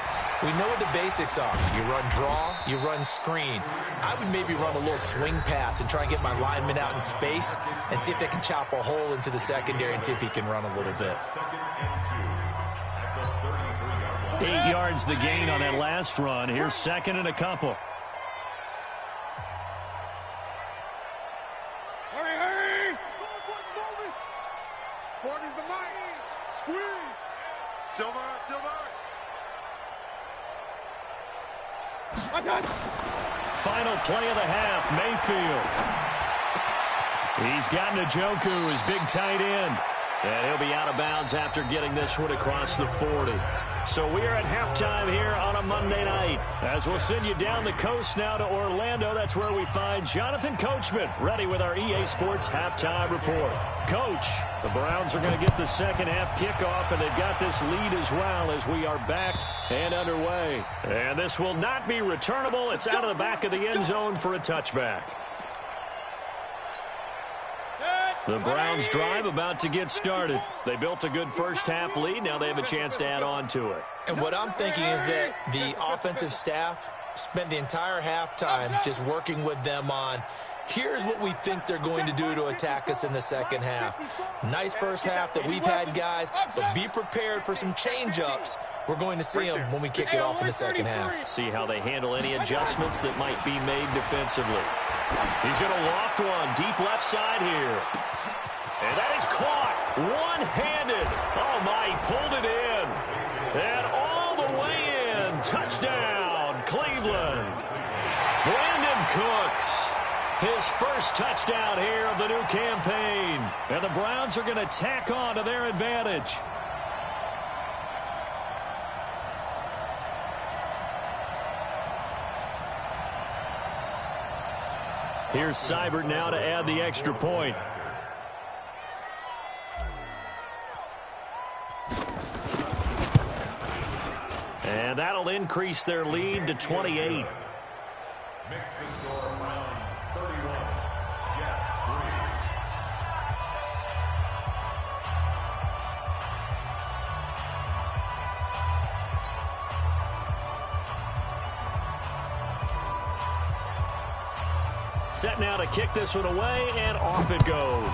we know what the basics are. You run draw, you run screen. I would maybe run a little swing pass and try and get my lineman out in space and see if they can chop a hole into the secondary and see if he can run a little bit. 8 yards the gain on that last run. Here's 2nd and a couple. Hurry, hurry! 40's the mark. Squeeze. Silver. Final play of the half, Mayfield. He's got Njoku, his big tight end. And he'll be out of bounds after getting this one across the 40. So we are at halftime here on a Monday night. As we'll send you down the coast now to Orlando, that's where we find Jonathan Coachman ready with our EA Sports halftime report. Coach, the Browns are going to get the second half kickoff, and they've got this lead as well as we are back and underway. And this will not be returnable. It's out of the back of the end zone for a touchback. The Browns drive about to get started. They built a good first half lead. Now they have a chance to add on to it. And what I'm thinking is that the offensive staff spent the entire halftime just working with them on, here's what we think they're going to do to attack us in the second half. Nice first half that we've had, guys, but be prepared for some change-ups. We're going to see them when we kick it off in the second half. See how they handle any adjustments that might be made defensively. He's going to loft one deep left side here. And that is caught one-handed. Oh, my, he pulled it in. And all the way in. Touchdown, Cleveland. Brandon Cooks. His first touchdown here of the new campaign. And the Browns are going to tack on to their advantage. Here's Seibert now to add the extra point. And that'll increase their lead to 28. Makes the score Browns 31, Jets 3. Set now to kick this one away, and off it goes.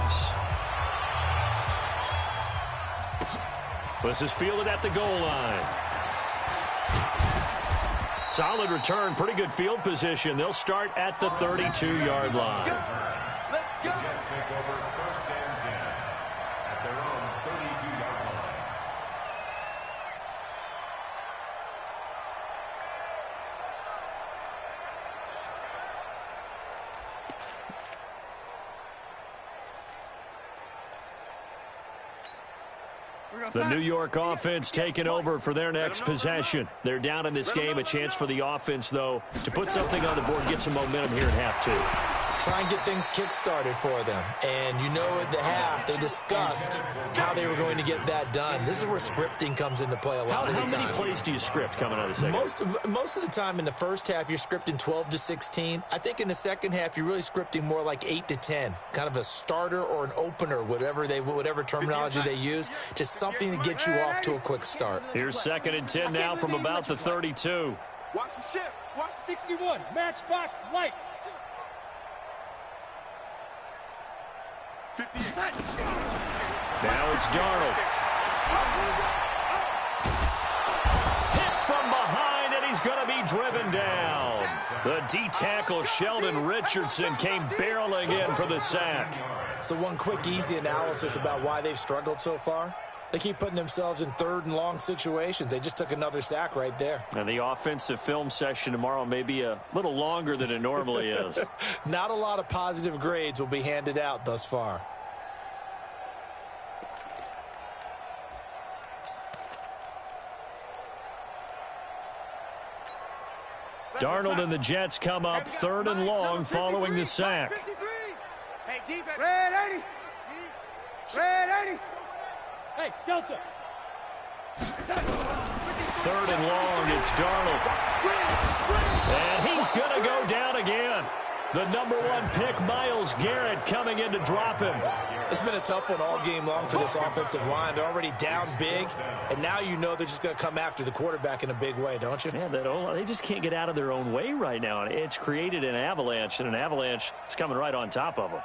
This is fielded at the goal line. Solid return, pretty good field position. They'll start at the 32-yard line. The Jets take over 1st and 10 at their own 32-yard line. The New York offense taking over for their next possession. They're down in this game. A chance for the offense, though, to put something on the board, get some momentum here at half two. try and get things kick-started for them. And you know at the half, they discussed how they were going to get that done. This is where scripting comes into play a lot of the time. How many plays do you script coming out of the second? Most of the time in the first half, you're scripting 12 to 16. I think in the second half, you're really scripting more like 8 to 10. Kind of a starter or an opener, whatever terminology they use. Just something to get you off to a quick start. Here's 2nd and 10 now from about the 32. Watch the shift. Watch 61. Matchbox lights. 58. Now it's Darnold. Hit from behind, and he's going to be driven down. The D-tackle Sheldon Richardson came barreling in for the sack. So one quick, easy analysis about why they've struggled so far. They keep putting themselves in 3rd and long situations. They just took another sack right there. And the offensive film session tomorrow may be a little longer than it normally is. Not a lot of positive grades will be handed out thus far. Darnold and the Jets come up 3rd and long following the sack. Hey, defense. Red 80. Red 80. Hey, Delta. 3rd and long, it's Darnold. And he's going to go down again. The number 1 pick, Myles Garrett, coming in to drop him. It's been a tough one all game long for this offensive line. They're already down big, and now you know they're just going to come after the quarterback in a big way, don't you? Yeah, they just can't get out of their own way right now. It's created an avalanche, and an avalanche is coming right on top of them.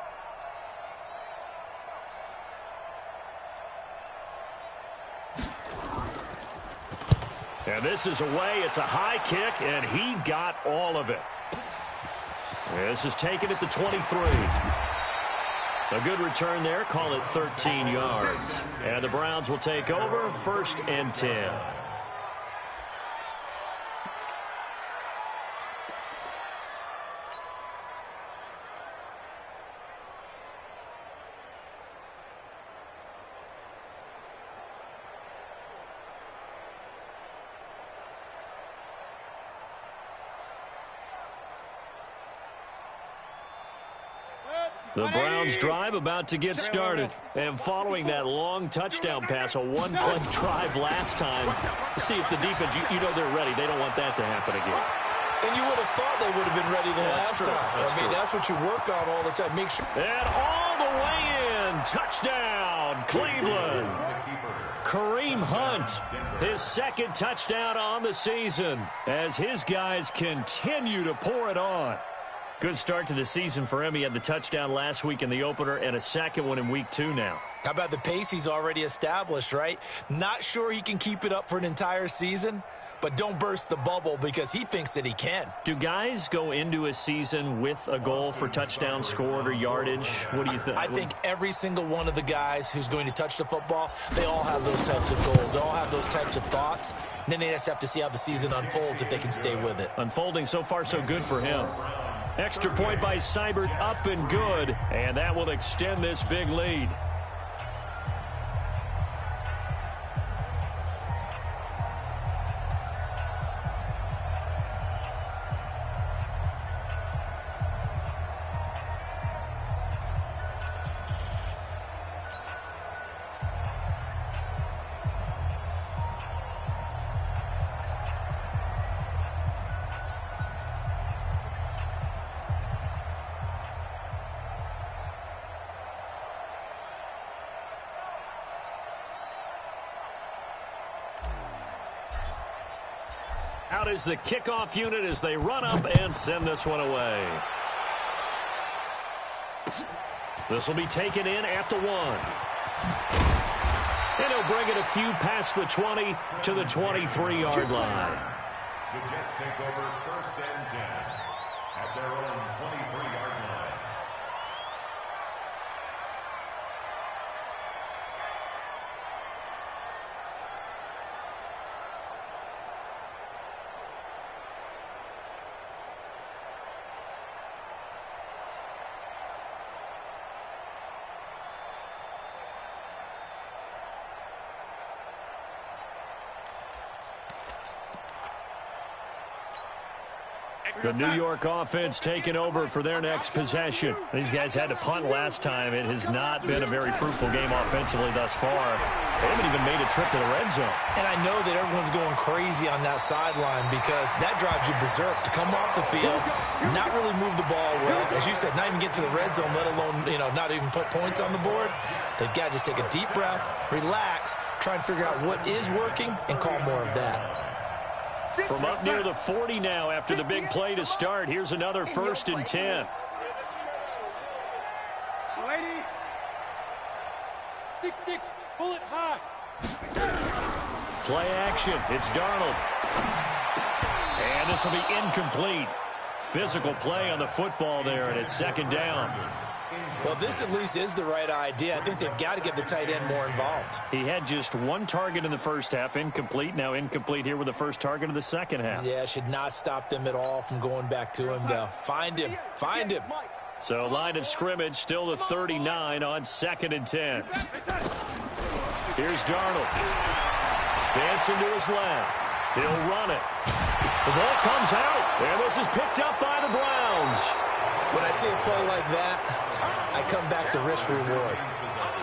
And this is away. It's a high kick, and he got all of it. This is taken at the 23. A good return there. Call it 13 yards. And the Browns will take over 1st and 10. The Browns drive about to get started. And following that long touchdown pass, a one-play drive last time, to see if the defense, you know they're ready. They don't want that to happen again. And you would have thought they would have been ready the last time. That's what you work on all the time. Make sure. And all the way in. Touchdown, Cleveland. Kareem Hunt, his 2nd touchdown on the season as his guys continue to pour it on. Good start to the season for him. He had the touchdown last week in the opener and a 2nd one in week 2 now. How about the pace he's already established, right? Not sure he can keep it up for an entire season, but don't burst the bubble because he thinks that he can. Do guys go into a season with a goal for touchdown scored or yardage? What do you think? I think every single one of the guys who's going to touch the football, they all have those types of goals. They all have those types of thoughts. And then they just have to see how the season unfolds if they can stay with it. Unfolding so far so good for him. Extra point by Seibert, up and good, and that will extend this big lead. Out is the kickoff unit as they run up and send this one away. This will be taken in at the 1. And he'll bring it a few past the 20 to the 23-yard line. The Jets take over 1st and 10 at their own 23-yard line. The New York offense taking over for their next possession. These guys had to punt last time. It has not been a very fruitful game offensively thus far. They haven't even made a trip to the red zone. And I know that everyone's going crazy on that sideline because that drives you berserk to come off the field, not really move the ball well. As you said, not even get to the red zone, let alone, not even put points on the board. They've got to just take a deep breath, relax, try and figure out what is working, and call more of that. From up near the 40 now after the big play to start. Here's another 1st and 10. Lady, 6'6", bullet high. Play action. It's Darnold. And this will be incomplete. Physical play on the football there, and it's 2nd down. Well, this at least is the right idea. I think they've got to get the tight end more involved. He had just 1 target in the first half, incomplete. Now incomplete here with the first target of the second half. Yeah, should not stop them at all from going back to him, though. Find him. Find him. So line of scrimmage, still the 39 on 2nd and 10. Here's Darnold. Dancing to his left. He'll run it. The ball comes out, and this is picked up by the Browns. When I see a play like that, I come back to risk reward.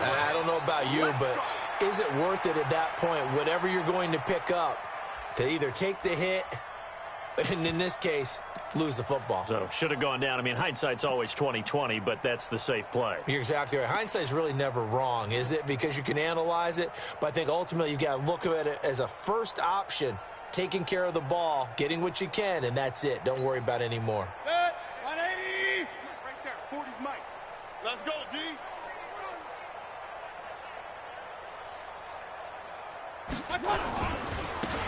I don't know about you, but is it worth it at that point, whatever you're going to pick up, to either take the hit, and in this case, lose the football? So should have gone down. I mean, hindsight's always 20/20, but that's the safe play. You're exactly right. Hindsight's really never wrong, is it? Because you can analyze it, but I think ultimately you got to look at it as a first option, taking care of the ball, getting what you can, and that's it. Don't worry about any more. 180. Right there, 40's Mike. Let's go, D.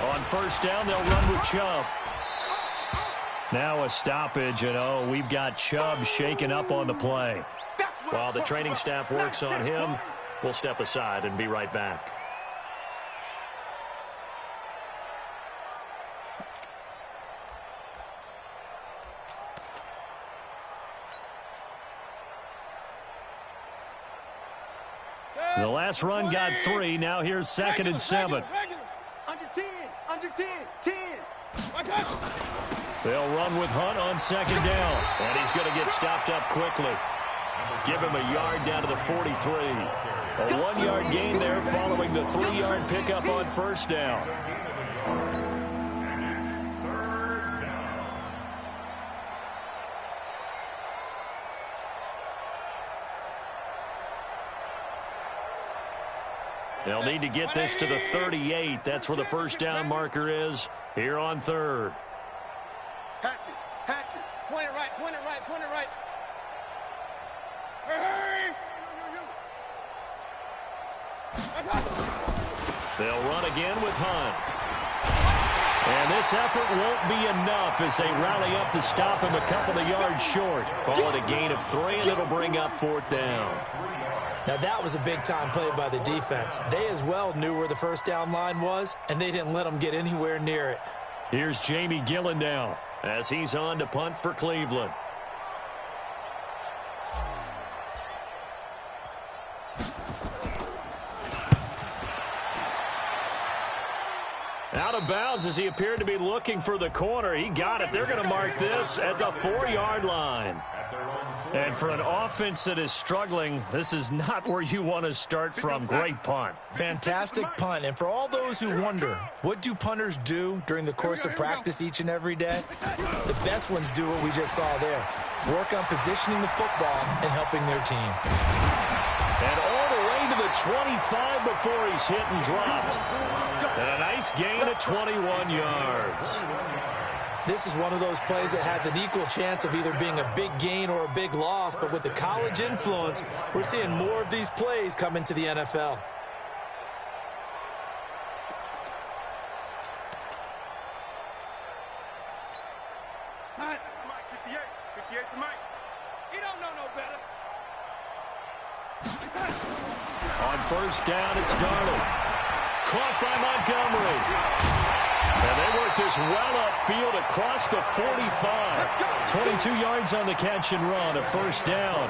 On 1st down, they'll run with Chubb. Now a stoppage, and we've got Chubb shaken up on the play. While the training staff works on him, we'll step aside and be right back. The last run got 3. Now here's 2nd and 7. Under 10, under 10, 10. They'll run with Hunt on 2nd down. And he's going to get stopped up quickly. Give him a yard down to the 43. A 1-yard gain there following the 3-yard pickup on 1st down. They'll need to get this to the 38. That's where the 1st down marker is here on 3rd. Hatch it. Point it right, point it right, point it right. Hurry! They'll run again with Hunt. And this effort won't be enough as they rally up to stop him a couple of yards short. Call it a gain of 3, and it'll bring up 4th down. Now, that was a big-time play by the defense. They as well knew where the 1st down line was, and they didn't let them get anywhere near it. Here's Jamie Gillen now as he's on to punt for Cleveland. Out of bounds as he appeared to be looking for the corner. He got it. They're going to mark this at the 4-yard line. And for an offense that is struggling, this is not where you want to start from. Great punt. Fantastic punt. And for all those who wonder, what do punters do during the course of practice each and every day? The best ones do what we just saw there. Work on positioning the football and helping their team. And all the way to the 25 before he's hit and dropped. And a nice gain at 21 yards. This is one of those plays that has an equal chance of either being a big gain or a big loss, but with the college influence, we're seeing more of these plays come into the NFL. Mike, 58. 58 to Mike. He don't know no better. On 1st down, it's Darnold. Caught by Montgomery. And they work this well upfield across the 45. 22 yards on the catch and run, a 1st down.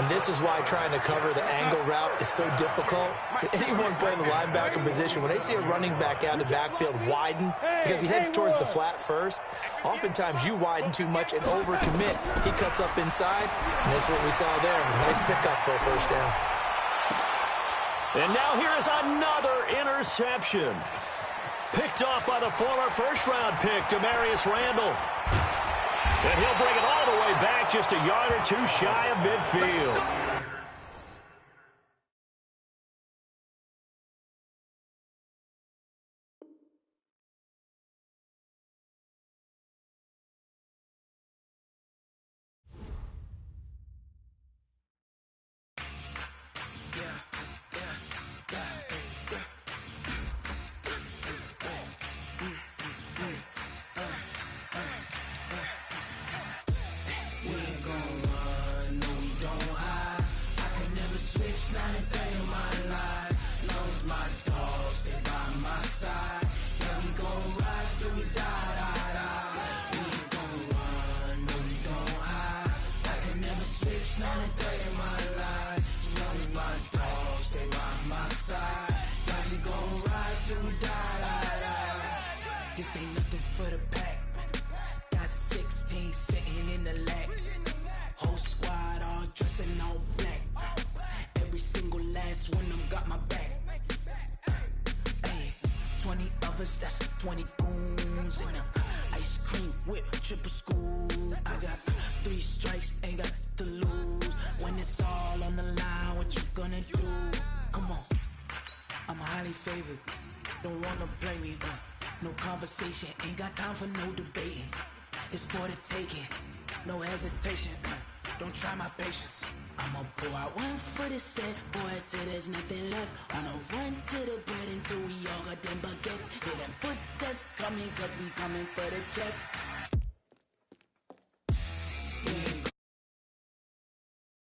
And this is why trying to cover the angle route is so difficult. Anyone playing the linebacker position, when they see a running back out of the backfield widen, because he heads towards the flat first, oftentimes you widen too much and overcommit. He cuts up inside, and that's what we saw there. Nice pickup for a first down. And now here is another interception. Picked off by the former first-round pick, Demarius Randall. And he'll bring it all the way back just a yard or two shy of midfield. This ain't nothing for the pack. Got 16 sitting in the lag. Whole squad all dressing all black. Every single last one of them got my back. Hey, 20 of us, that's 20 goons in the ice cream whip, triple scoop. I got 3 strikes, ain't got to lose. When it's all on the line, what you gonna do? Come on, I'm highly favored. Don't wanna blame me. No conversation, ain't got time for no debating. It's for the taking, no hesitation. Don't try my patience. I'ma pour out one for the set, boy, till there's nothing left. On a run to the bread until we all got them baguettes. Hear them footsteps coming, cause we coming for the check.